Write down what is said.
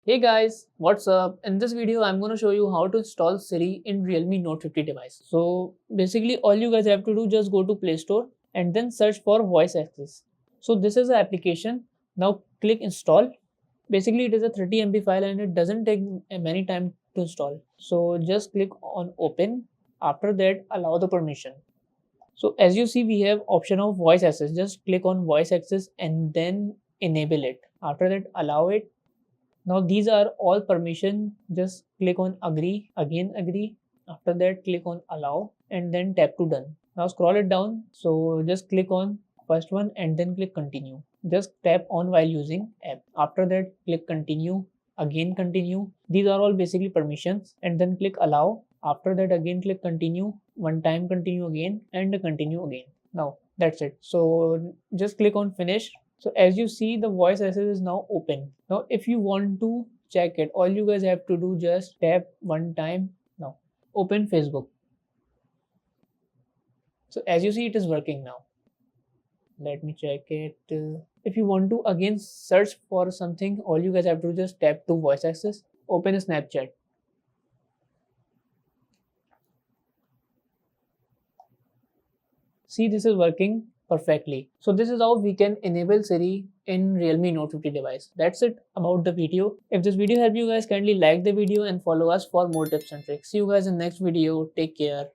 Hey guys, what's up? In this video, I'm going to show you how to install Siri in Realme Note 50 device. So basically all you guys have to do, just go to Play Store and then search for voice access. So this is the application. Now click install. Basically it is a 30 MB file and it doesn't take many time to install. So just click on open. After that, allow the permission. So as you see, we have option of voice access. Just click on voice access and then enable it. After that, allow it. Now these are all permission. Just click on agree, again agree. After that, click on allow and then tap to done. Now scroll it down. So just click on first one and then click continue. Just tap on while using app. After that, click continue, again continue. These are all basically permissions and then click allow. After that, again click continue, one time continue again and continue again. Now that's it. So just click on finish. So as you see, the voice access is now open. Now if you want to check it, all you guys have to do, just tap one time. Now open Facebook. So as you see, it is working now. Let me check it. If you want to again search for something, all you guys have to just tap to voice access. Open Snapchat. See, this is working perfectly. So this is how we can enable Siri in Realme Note 50 device. That's it about the video. If this video helped you guys, kindly like the video and follow us for more tips and tricks. See you guys in next video. Take care.